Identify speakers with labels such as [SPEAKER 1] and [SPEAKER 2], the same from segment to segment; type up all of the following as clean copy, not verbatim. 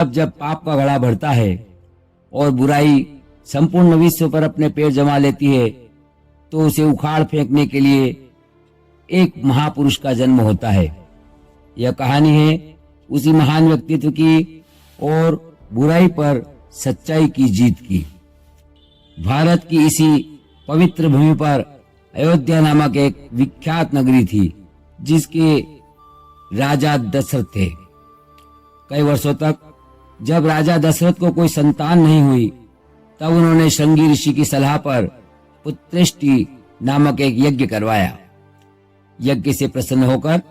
[SPEAKER 1] अब जब पाप का घड़ा बढ़ता है और बुराई संपूर्ण विश्व पर अपने पैर जमा लेती है तो उसे उखाड़ फेंकने के लिए एक महापुरुष का जन्म होता है। यह कहानी है उसी महान व्यक्तित्व की और बुराई पर सच्चाई की जीत की। भारत की इसी पवित्र भूमि पर अयोध्या नामक एक विख्यात नगरी थी जिसके राजा दशरथ थे। कई वर्षों तक जब राजा दशरथ को कोई संतान नहीं हुई तब उन्होंने श्रृंगी ऋषि की सलाह पर पुत्रेष्टि नामक एक यज्ञ करवाया। यज्ञ से प्रसन्न होकर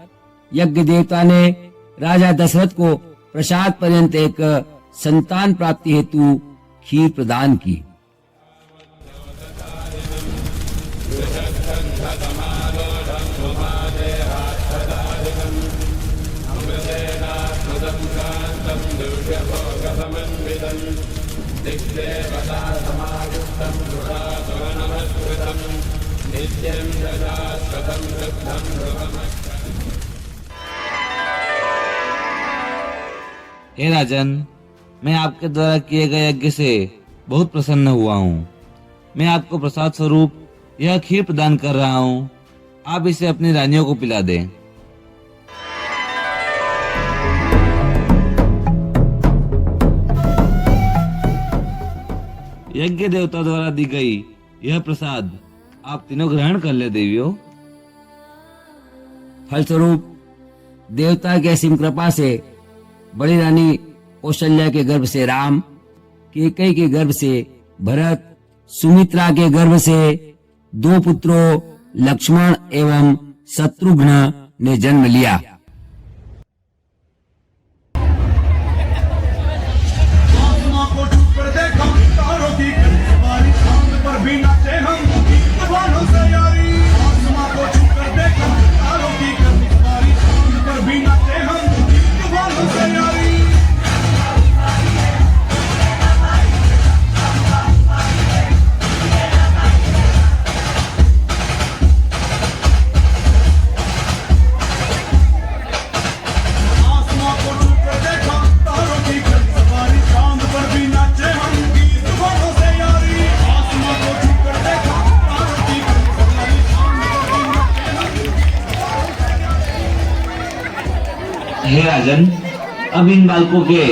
[SPEAKER 1] यज्ञ देवता ने राजा दशरथ को प्रसाद पर्यंत एक संतान प्राप्ति हेतु खीर प्रदान की।
[SPEAKER 2] हे राजन, मैं आपके द्वारा किए गए यज्ञ से बहुत प्रसन्न हुआ हूँ। मैं आपको प्रसाद स्वरूप यह खीर प्रदान कर रहा हूँ। आप इसे अपनी रानियों को पिला दें। यज्ञ देवता द्वारा दी गई यह प्रसाद आप तीनों ग्रहण कर ले देवियों।
[SPEAKER 1] फलस्वरूप देवता की असीम कृपा से बड़ी रानी कौशल्या के गर्भ से राम, कैकेयी के गर्भ से भरत, सुमित्रा के गर्भ से दो पुत्रों लक्ष्मण एवं शत्रुघ्न ने जन्म लिया।
[SPEAKER 2] हे राजन, अब इन बालकों के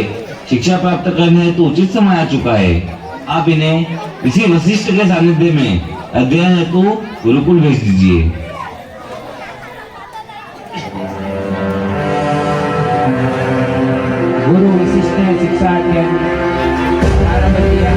[SPEAKER 2] शिक्षा प्राप्त करने हेतु उचित समय आ चुका है। आप इन्हें इसी वशिष्ठ के सानिध्य में अध्ययन हेतु गुरुकुल भेज दीजिए।
[SPEAKER 1] गुरु वशिष्ठ ने शिक्षा अध्ययन प्रारंभ किया।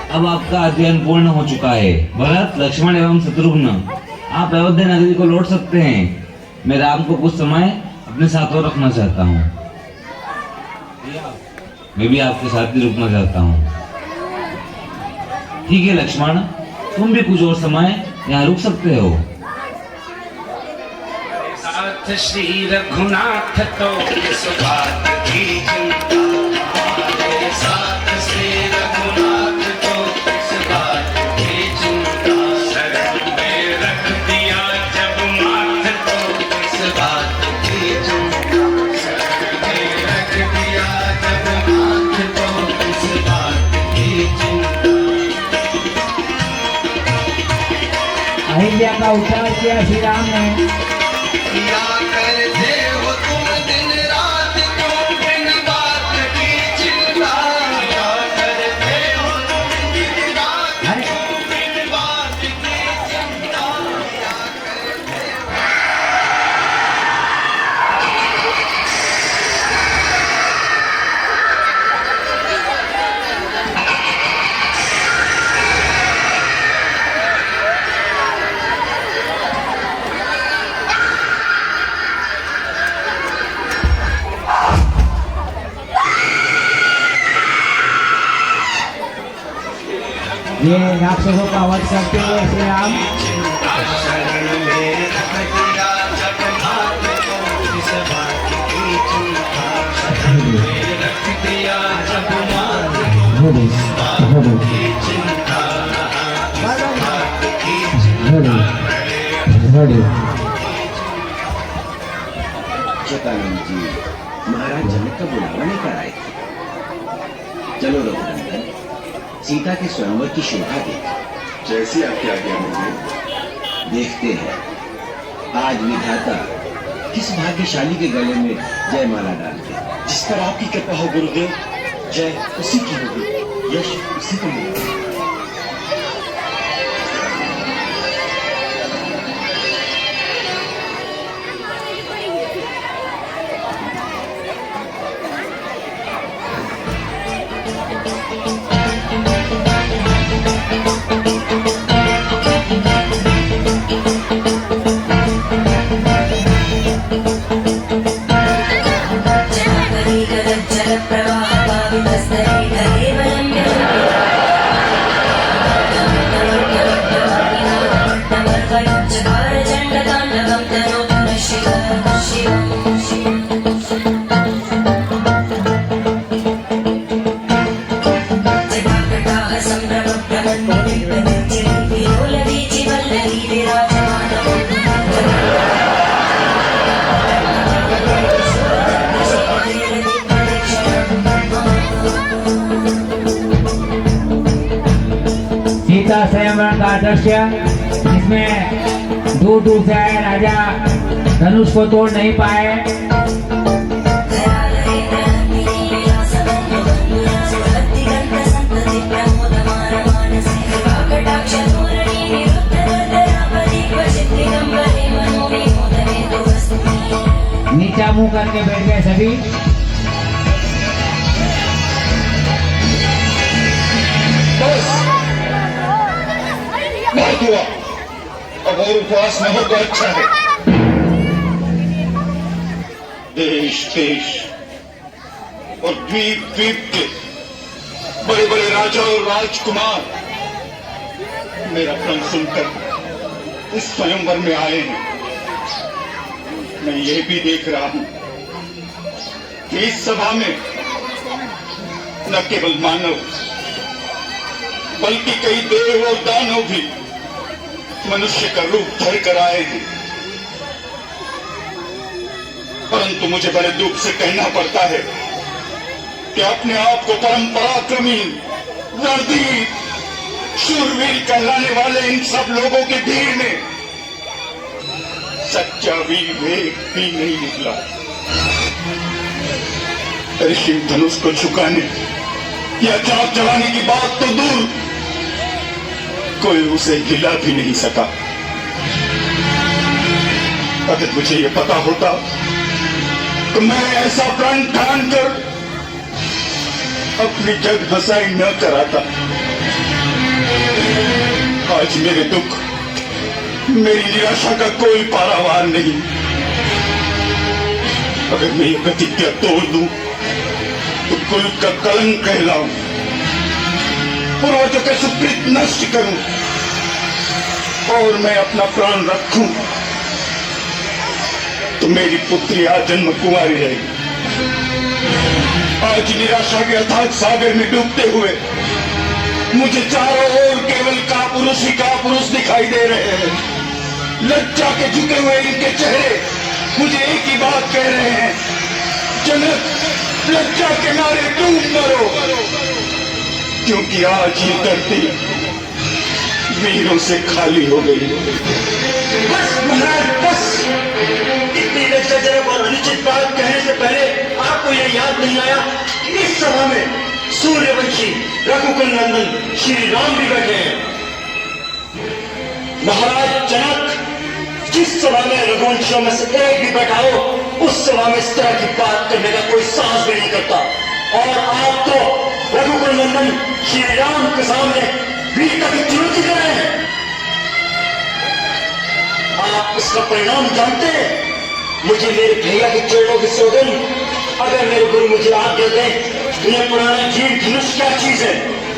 [SPEAKER 2] अब आपका अध्ययन पूर्ण हो चुका है। भरत, लक्ष्मण एवं शत्रुघ्न, आप अयोध्या नगरी को लौट सकते हैं। मैं राम को कुछ समय अपने साथ और रखना चाहता हूँ। मैं भी आपके साथ ही रुकना चाहता हूँ। ठीक है लक्ष्मण, तुम भी कुछ और समय यहाँ रुक सकते हो।
[SPEAKER 3] साथ श्री रघुनाथ तो इस बात की चिंता, हमारे साथ श्री रघुनाथ तो इस बात की चिंता, शरण में रख दिया जब माथ तो इस बात की चिंता, शरण में रख दिया जब माथ तो इस बात की चिंता।
[SPEAKER 1] अहिल्या का उद्धार किया श्री राम ने।
[SPEAKER 3] क्या करते हो तुम दिन रात, क्यों बिन बात की चिंता, क्या करते हो तुम दिन रात, क्यों बिन बात की चिंता, क्या करते हो।
[SPEAKER 4] ये राक्षसों का वध करते हुए श्री राम
[SPEAKER 3] शरण में रख दिया जगन्नाथ को इस बात की चिंता शरण में रख दिया जगन्नाथ को इस बात की चिंता बात की चिंता
[SPEAKER 5] शतानंद जी महाराज जनक का बुलावा लेकर आए थे। चलो रघुनंदन सीता के स्वयंवर की शोभा देख।
[SPEAKER 6] जैसी आपकी आज्ञा होगी।
[SPEAKER 5] देखते हैं आज विधाता किस भाग्यशाली के गले में जयमाला डालते हैं।
[SPEAKER 6] जिस पर आपकी कृपा हो गुरुदेव, जय उसी की होगी, यश उसी को मिलेगा।
[SPEAKER 4] सीता स्वयंवर का दृश्य जिसमें दूर दूर से आए राजा धनुष को तोड़ नहीं पाए। नीचा मुंह करके बैठ गए सभी।
[SPEAKER 6] बहुत हुआ, अब और उपवास न हो तो अच्छा है। देश देश और द्वीप द्वीप के बड़े बड़े राजा और राजकुमार मेरा प्रण सुनकर इस स्वयंवर में आए हैं। मैं ये भी देख रहा हूं कि इस सभा में न केवल मानव बल्कि कई देव और दानव भी मनुष्य का रूप धर कर आए हैं। परंतु मुझे बड़े दुख से कहना पड़ता है कि अपने आप को परम पराक्रमी, रणधीर, शूरवीर कहलाने वाले इन सब लोगों की भीड़ में सच्चा वीर एक भी नहीं निकला। ऋषि धनुष को झुकाने या चाक चलाने की बात तो दूर, कोई उसे हिला भी नहीं सका। अगर मुझे ये पता होता तो मैं ऐसा प्रण ठान कर अपनी जग हंसाई न कराता। आज मेरे दुख, मेरी निराशा का कोई पारावार नहीं। अगर मैं ये प्रतिज्ञा तोड़ दूं तो कुल का कलंक कहलाऊं, पूर्वजों के सुकृत नष्ट करूं और मैं अपना प्राण रखूं तो मेरी पुत्री आजन्म कुंवारी रहेगी। आज निराशा के अथाह सागर में डूबते हुए मुझे चारों ओर केवल कापुरुष ही कापुरुष दिखाई दे रहे हैं। लज्जा के झुके हुए इनके चेहरे मुझे एक ही बात कह रहे हैं, जनक लज्जा के मारे डूब मरो, क्योंकि आज ये धरती वीरों से खाली हो गई।
[SPEAKER 7] बस महाराज बस, इतनी लज्जाजनक और अनुचित बात कहने से पहले आपको यह याद नहीं आया कि इस सभा में सूर्यवंशी रघुकुल नंदन श्री राम भी बैठे हैं। महाराज जनक, जिस सभा में रघुवंशियों में से एक भी बैठा हो, उस सभा में इस तरह की बात करने का कोई साहस भी नहीं करता। और आप तो रघुकुल नंदन श्री राम के सामने वीरता की चुनौती कर रहे हैं। आप इसका परिणाम जानते हैं? मुझे मेरे भैया के चरणों की सौगंध, अगर मेरे गुरु मुझे आज्ञा दें, उन्हें पुराना जीव धनुष क्या चीज है,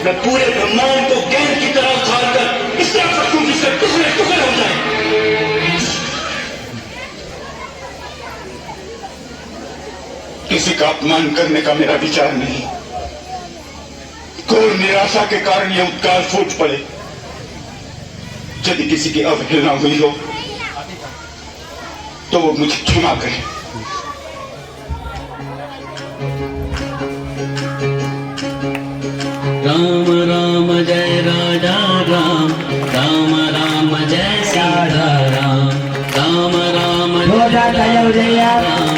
[SPEAKER 7] मैं पूरे ब्रह्मांड को गेंद की तरह उछालकर इस तरह सकूं जिससे टुकड़े टुकड़े हो जाएं।
[SPEAKER 6] किसी का अपमान करने का मेरा विचार नहीं। घोर निराशा के कारण यह उद्गार फूट पड़े। यदि किसी की अवहेलना हुई हो तो वो मुझे क्षमा करे।
[SPEAKER 3] राम राम जय राजा राम, राम राम जय सीता राम, राम राम जय राम,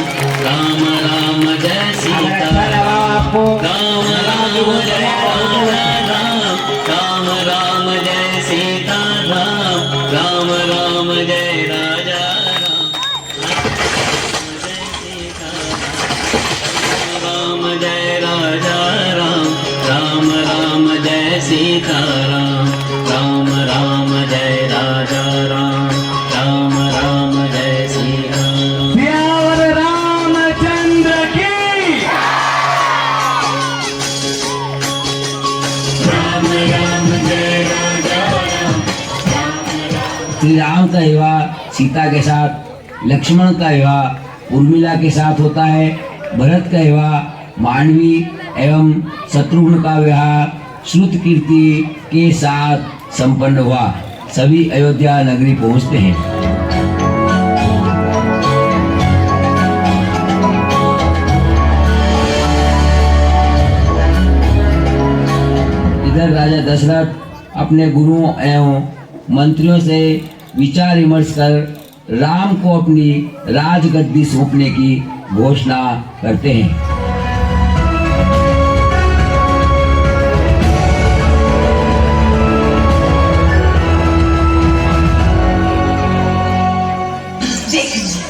[SPEAKER 3] राम राम जय सीता राम, राम राम जय राजा राम, राम राम जय सीता राम, राम राम जय राजा राम, राम जय राजा राम, राम राम जय सीता राम, राम राम जय राजा राम, राम राम जय सीता राम।
[SPEAKER 4] सियावर रामचंद्र की।
[SPEAKER 3] राम राम जय राजा राम।
[SPEAKER 1] श्री राम का विवाह सीता के साथ, लक्ष्मण का विवाह उर्मिला के साथ होता है, भरत का विवाह मांडवी एवं शत्रुघ्न का विवाह श्रुत कीर्ति के साथ संपन्न हुआ। सभी अयोध्या नगरी पहुंचते हैं। इधर राजा दशरथ अपने गुरुओं एवं मंत्रियों से विचार विमर्श कर राम को अपनी राजगद्दी सौंपने की घोषणा करते हैं।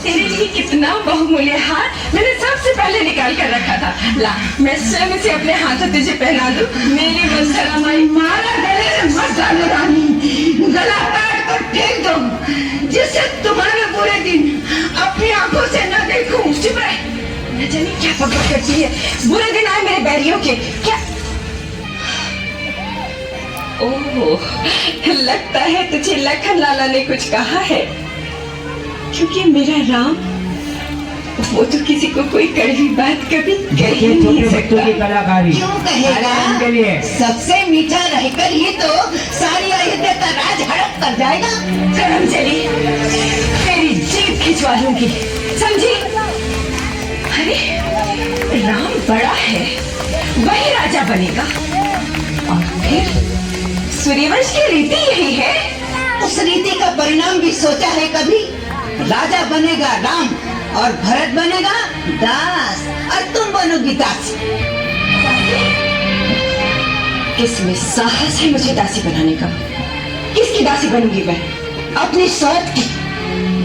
[SPEAKER 8] तेरे लिए कितना बहुमूल्य हार मैंने सबसे पहले निकाल कर रखा था। ला, मैं स्वयं से अपने हाथों तुझे पहना दूं। मेरी वंदना माई, मारा गले में मत डालो रानी, गला काट कर फेंक दो, जिससे तुम्हारे बुरे दिन अपनी आंखों से न देखूं। चुप रहे, न जाने क्या पकड़ करती है। बुरे दिन आए मेरे बैरियों के क्या? ओह, लगता है तुझे लखन लाला ने कुछ कहा है, क्योंकि मेरा राम वो तो किसी को कोई कड़वी बात कभी कह ही नहीं सकता।
[SPEAKER 4] की कलाकारी
[SPEAKER 9] क्यों कहेगा?
[SPEAKER 4] के लिए
[SPEAKER 9] सबसे मीठा रहकर ही तो सारी अयोध्या का राज हड़प कर जाएगा।
[SPEAKER 8] करम चली, तेरी जीभ खिंचवा लूंगी, समझी? अरे राम बड़ा है, वही राजा बनेगा। और फिर सूर्यवंश की रीति यही है।
[SPEAKER 9] उस रीति का परिणाम भी सोचा है कभी? राजा बनेगा राम और भरत बनेगा दास, और तुम बनोगी दासी।
[SPEAKER 8] किसमें साहस है मुझे दासी बनाने का? किसकी दासी बनूंगी मैं?
[SPEAKER 9] अपनी स्वार्थ की,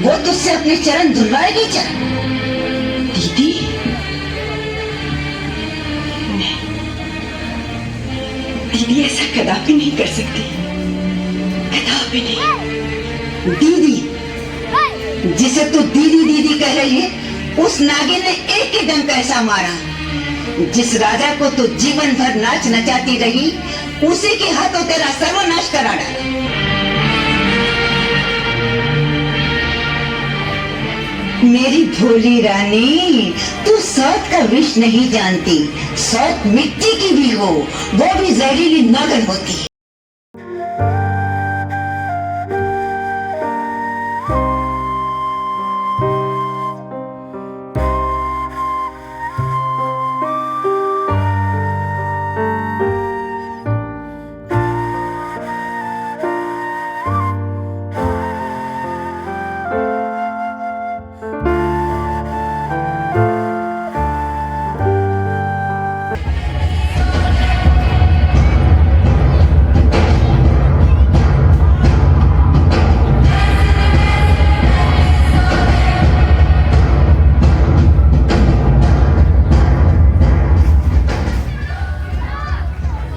[SPEAKER 9] वो तुझसे अपने चरण धुलवाएगी। चरण
[SPEAKER 8] दीदी, दीदी ऐसा कदापि नहीं कर सकती, कदापि नहीं।
[SPEAKER 9] दीदी, जिसे तू दीदी दीदी कह रही है, उस नागिन ने एक ही दम कैसा मारा। जिस राजा को तू जीवन भर नाच नचाती रही, उसी के हाथों तेरा सर्वनाश करा डाला। मेरी भोली रानी, तू सौत का विष नहीं जानती। सौत मिट्टी की भी हो, वो भी जहरीली नागन होती है।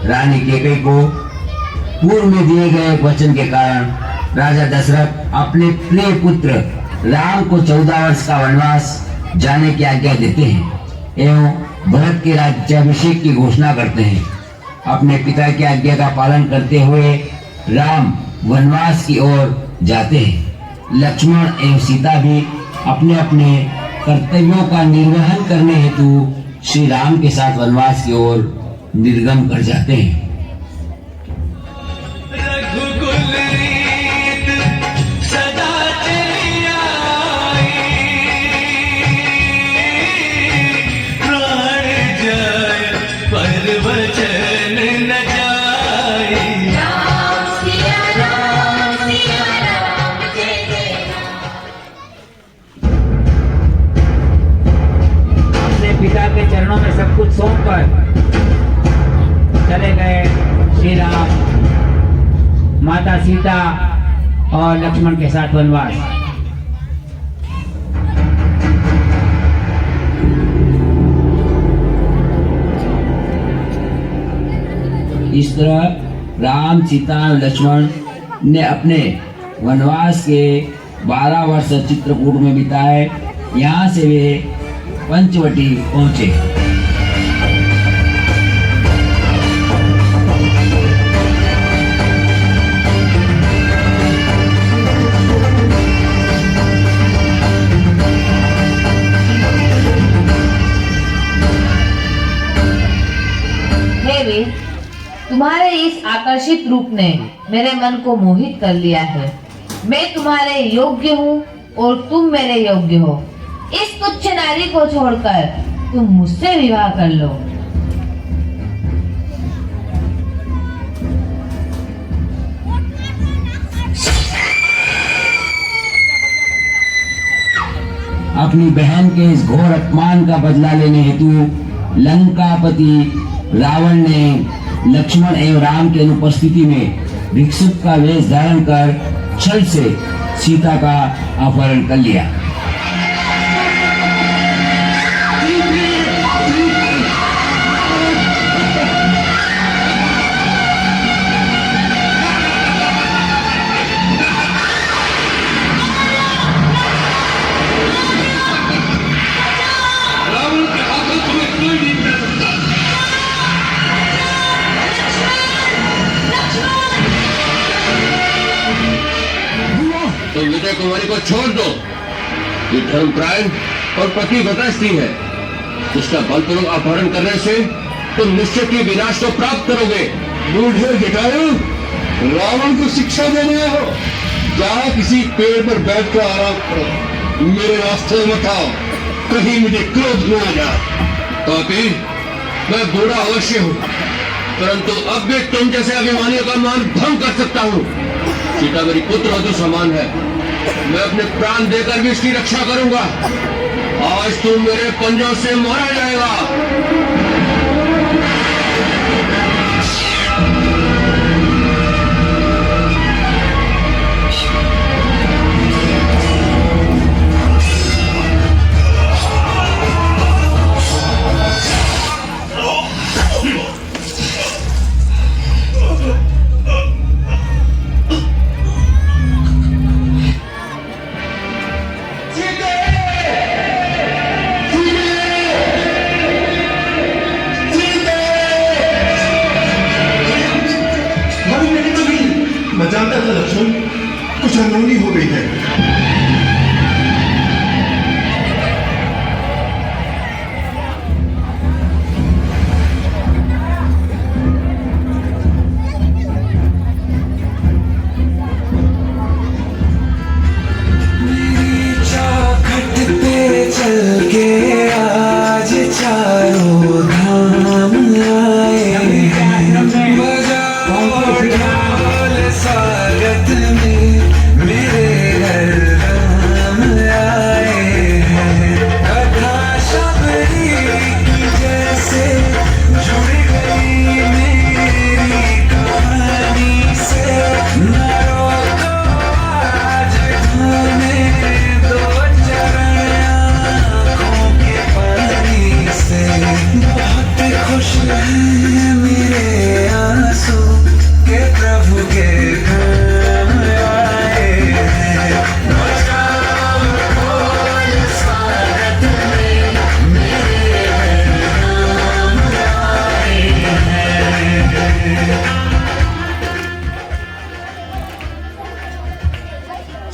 [SPEAKER 1] रानी कैकेयी को पूर्व में दिए गए वचन के कारण राजा दशरथ अपने प्रिय पुत्र राम को 14 वर्ष का वनवास जाने की आज्ञा देते हैं। एवं भरत के राज्याभिषेक की घोषणा करते हैं। अपने पिता की आज्ञा का पालन करते हुए राम वनवास की ओर जाते हैं। लक्ष्मण एवं सीता भी अपने अपने कर्तव्यों का निर्वहन करने हेतु श्री राम के साथ वनवास की ओर निर्गम कर जाते हैं।
[SPEAKER 3] रघुकुल रीत सदा चली आई, प्राण जाय पर वचन न जाई।
[SPEAKER 4] अपने पिता के चरणों में सब कुछ सौंप कर चले गए श्री राम माता सीता और लक्ष्मण के साथ वनवास।
[SPEAKER 1] इस तरह राम सीता और लक्ष्मण ने अपने वनवास के 12 वर्ष चित्रकूट में बिताए। यहाँ से वे पंचवटी पहुंचे।
[SPEAKER 10] देवी, तुम्हारे इस आकर्षित रूप ने मेरे मन को मोहित कर लिया है। मैं तुम्हारे योग्य हूँ और तुम मेरे योग्य हो। इस तुच्छ नारी को छोड़कर तुम मुझसे विवाह कर लो।
[SPEAKER 1] अपनी बहन के इस घोर अपमान का बदला लेने हेतु लंकापति रावण ने लक्ष्मण एवं राम की अनुपस्थिति में भिक्षुक का वेश धारण कर छल से सीता का अपहरण कर लिया।
[SPEAKER 6] रावण के हाथों तुम्हें कोई नहीं कर सकता।
[SPEAKER 7] तो विजय कुमारी को छोड़ दो। ये धर्मपरायण और पतिव्रता स्त्री है, जिसका बलपूर्वक अपहरण करने से तुम निश्चित ही विनाश को प्राप्त करोगे।
[SPEAKER 6] बूढ़े जटायु, रावण को शिक्षा देने आए हो? जहाँ किसी पेड़ पर बैठकर आराम करो, मेरे रास्ते में मत आओ, कहीं मुझे क्रोध न आ जाए।
[SPEAKER 7] पापी, मैं बूढ़ा अवश्य हूँ, परंतु अब भी तुम जैसे अभिमानियों का मान भंग कर सकता हूँ। सीता मेरी पुत्र वधु समान है, मैं अपने प्राण देकर भी इसकी रक्षा करूंगा। आज तुम मेरे पंजों से मारा जाएगा।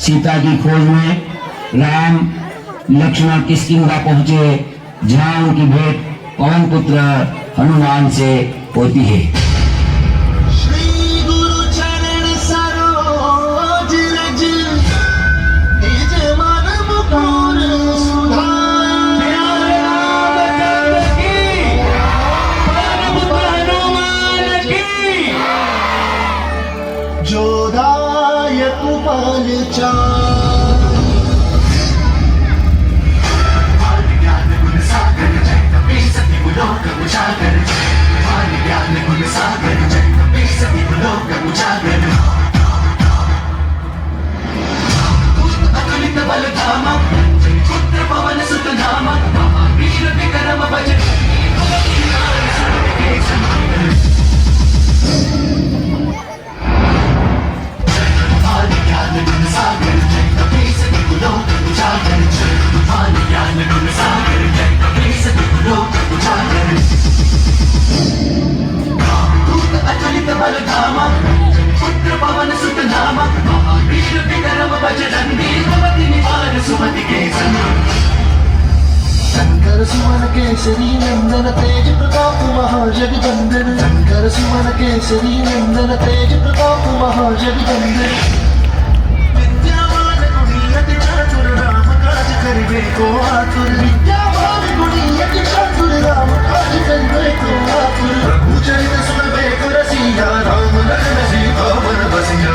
[SPEAKER 1] सीता की खोज में राम लक्ष्मण किष्किंधा पहुंचे, जहां उनकी भेंट पवन पुत्र हनुमान से होती है।
[SPEAKER 3] श्री गुरु चरण सरोज रज निज मन मुकुर सुधार। जो दायक पल चार। ज्ञान गुण सागर जय कपीसति गुलोक उजागर। ज्ञान गुण सागर जय कपीसति गुलोक उजागर। अतुलित बल धामा पुत्र पवन सुत नामा। महावीर विक्रम बजरंगी ज्ञान गुण सागर जय कपीसति गुलोक उजागर। ज्ञान गुण सागर जय कपीसति गुलोक उजागर। अतुलित बल धामा पुत्र पवन सुत नामा। महावीर विक्रम बजरंगी भवति निवार सुमति के सना। शंकर सुमन केसरी नंदन तेज प्रताप महाजगवंदन। शंकर सुमन केसरी नंदन तेज प्रताप महाजगवंदन। विद्यावान गुणियति चातुर राम काज करिबे को आतुर। विद्यावान गुणियति चातुर राम काज करिबे को आतुर। प्रभु चरित सुनबे को रसिया राम लखन सीता मन बसिया।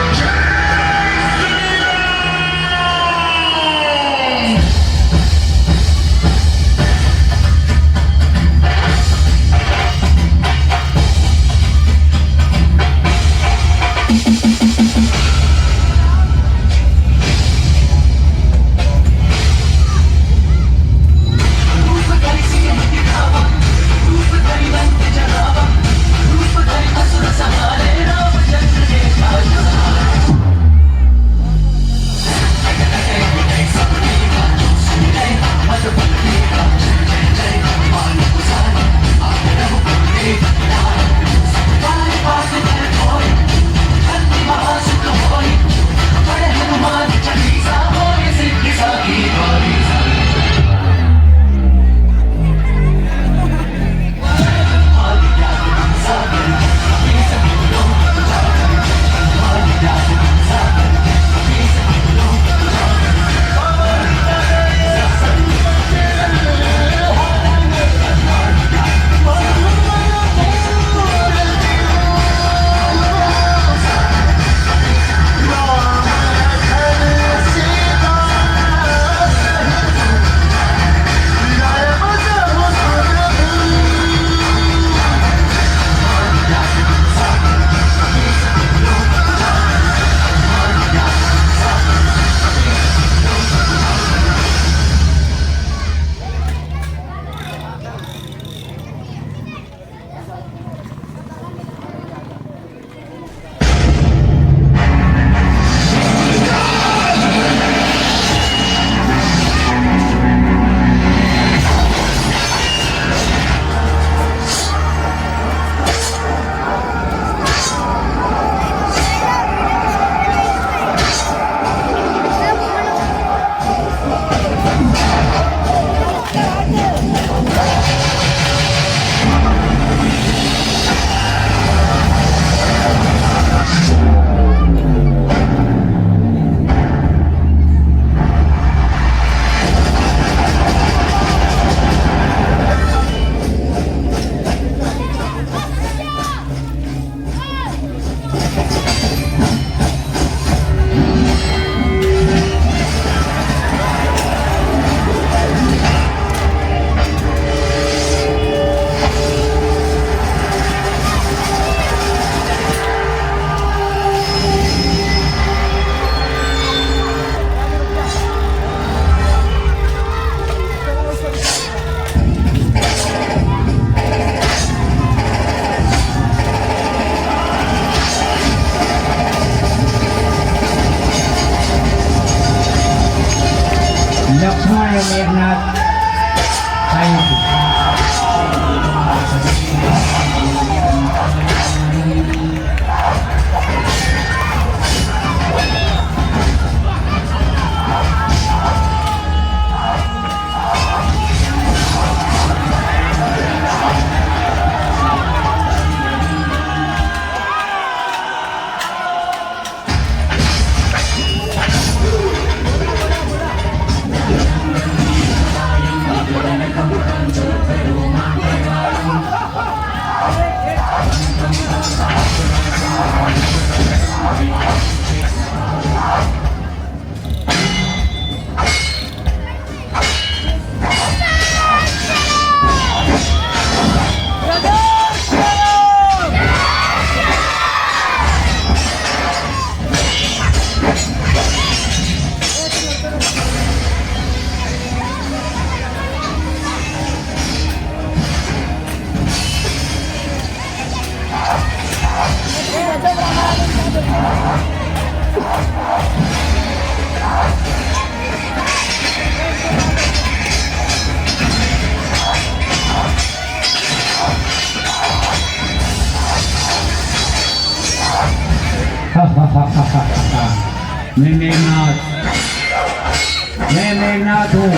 [SPEAKER 4] मैं मेघनाथ हूँ।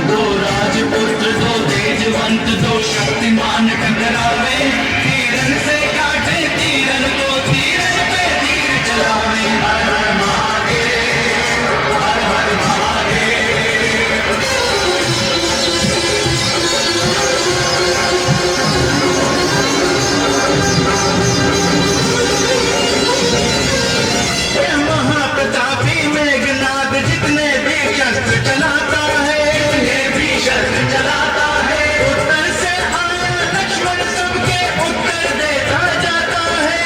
[SPEAKER 3] दो राजपुत्र दो तेजवंत दो शक्तिमान टकरावे, तीरन से काटे तीरन को तीरन पे तीर चलावे। हर हर महादेव, हर हर महादेव। महाप्रतापी मेघनाद जितने भी शस्त्र चलाता है, ये भी शस्त्र चलाता है। उत्तर से आया लक्ष्मण सबके उत्तर देता जाता है,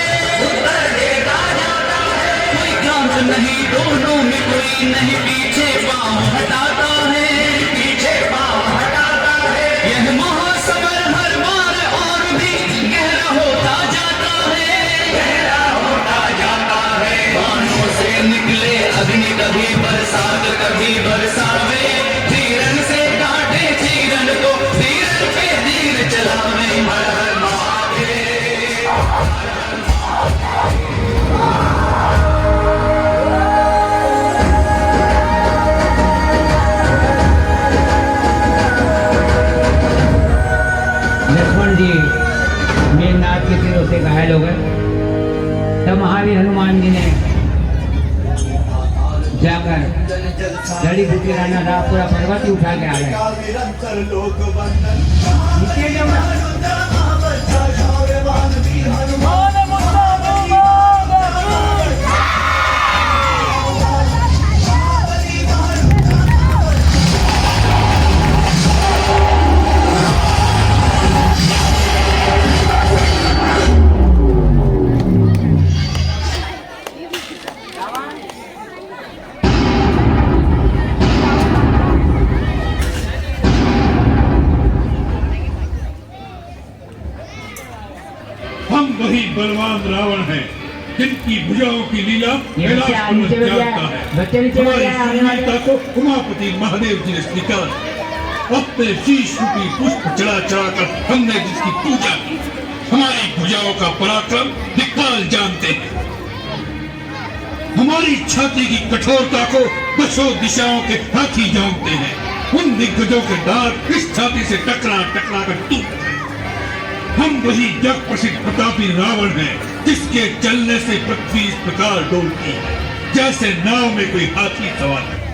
[SPEAKER 3] उत्तर देता जाता है। कोई काम नहीं दोनों में कोई नहीं, पीछे पाँव हटाता है, पीछे पाँव हटाता है। यह महासमर हर बार और भी गहरा होता जाता है, गहरा होता जाता है। बाणों से निकले अग्नि कभी बरसात कभी बरसावे, तीरन से काटे तीरन को तीरन पे तीर चलावे। हर हर महादेव।
[SPEAKER 4] लक्ष्मण जी मेघनाथ के तीरों से घायल हो गए। तब महावीर हनुमान जी ने जाकर जड़ी बूटी लाना था, पूरा पर्वत ही उठा के आ गए। नीचे जाओ।
[SPEAKER 6] हम वही बलवान रावण हैं जिनकी भुजाओं की लीला कैलाश पर्वत जानता है। हमारी सुंदरता को उमापति महादेव जी ने स्वीकार, अपने शीश रूपी पुष्प चढ़ा चढ़ाकर हमने जिसकी पूजा की। हमारी भुजाओं का पराक्रम दिक्पाल जानते हैं। हमारी छाती की कठोरता को दशों दिशाओं के हाथी जानते हैं। उन दिग्गजों के दांत इस छाती से टकरा टकरा कर टूट गए। हम वही जग प्रसिद्ध प्रतापी रावण हैं जिसके चलने से पृथ्वी इस प्रकार डोलती है जैसे नाव में कोई हाथी सवार है।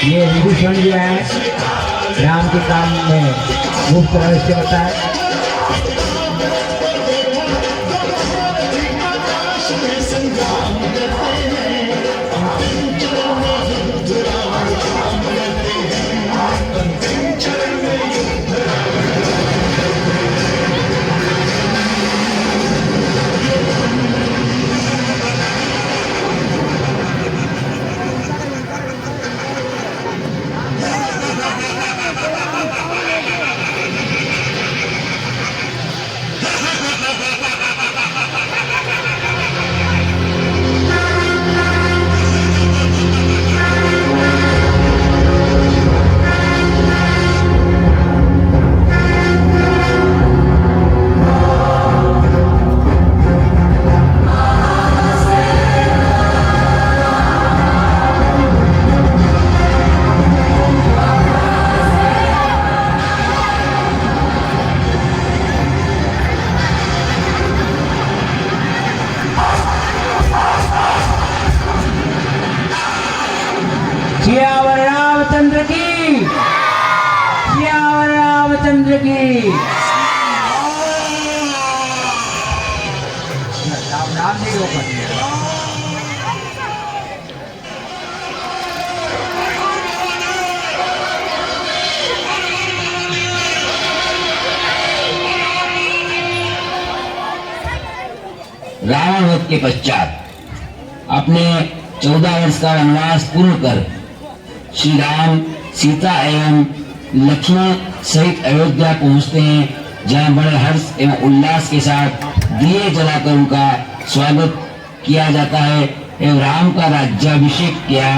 [SPEAKER 4] ये विभीषण जी है, राम के काम में गुप्त रहस्य बताए। नाम नहीं रोका।
[SPEAKER 1] रावण वध के पश्चात अपने 14 वर्ष का वनवास पूर्ण कर श्री राम सीता एवं लक्ष्मण सहित अयोध्या पहुंचते हैं, जहां बड़े हर्ष एवं उल्लास के साथ दिए जलाकर उनका स्वागत किया जाता है एवं राम का राज्याभिषेक किया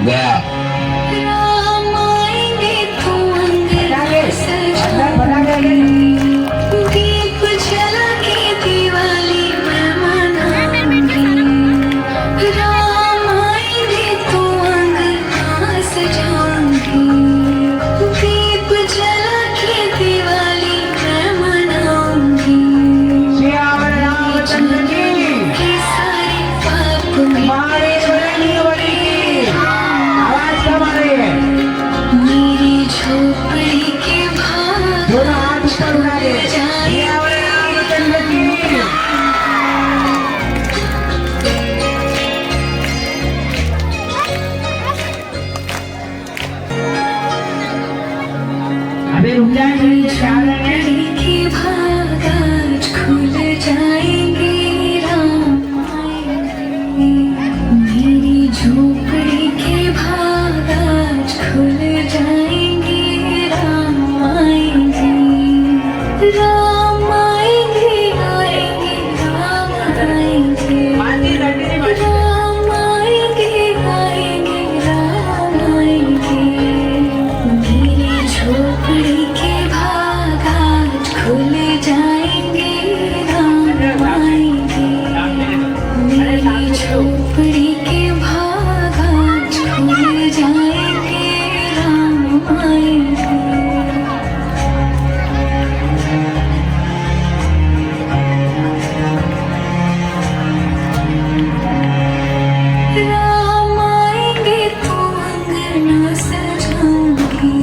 [SPEAKER 1] गया।
[SPEAKER 8] दीप जला के दिवाली मैं मनाऊंगी, राम आएंगे तो अंगना सजाऊंगी, दीप जला के दिवाली मैं मनाऊंगी।
[SPEAKER 4] श्याम रामचंद्र की
[SPEAKER 8] सारे पाप
[SPEAKER 4] मारे आवाज कम आ रही है।
[SPEAKER 8] मेरी झोपड़ी के भाग
[SPEAKER 4] दोनों हाथ ऊपर उठा ले। श्याम रामचंद्र की अभी रुक जाएंगे, ख्याल रखें।
[SPEAKER 8] के भाग आज खुल जाएंगे, राम आएंगे। मेरी झोपड़ी के भाग आज खुल जाएंगे, राम आएंगे, राम आएंगे, आएंगे, राम आएंगे, राम आएंगे, आएंगे, राम आएंगे। मेरी झोपड़ी के भाग आज खुल जाएंगे, राम आएंगे। मेरी झोपड़ी के भाग आज खुल जाएंगे, राम आएंगे। राम आएंगे तो अंगना सजाऊंगी,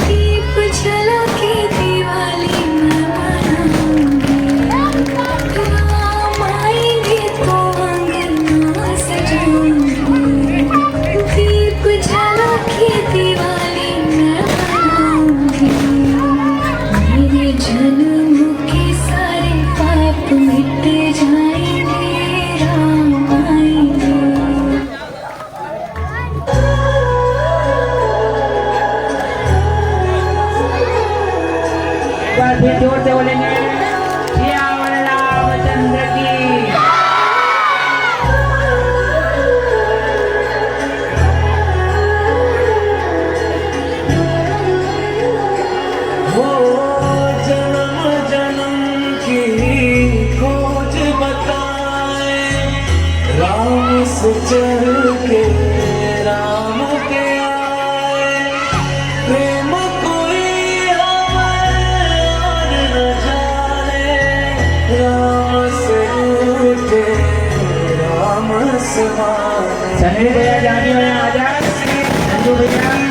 [SPEAKER 8] दीप जला के दिवाली मैं मनाऊंगी, राम आएंगे तो अंगना सजाऊंगी, दीप जला के दिवाली मैं मनाऊंगी। मेरे जन्म के सारे पाप मिट जाएंगे, राम आएंगे।
[SPEAKER 4] एक बार फिर जोर से बोलेंगे, श्याम रामचंद्र की।
[SPEAKER 3] वो जन्म जन्म की खोज बताए, राम से चल के राम के आए, प्रेम कोई हमें और न जाने, राम से उठे राम से माने।
[SPEAKER 4] सनी भैया जानी भैया आजाद, संजू भैया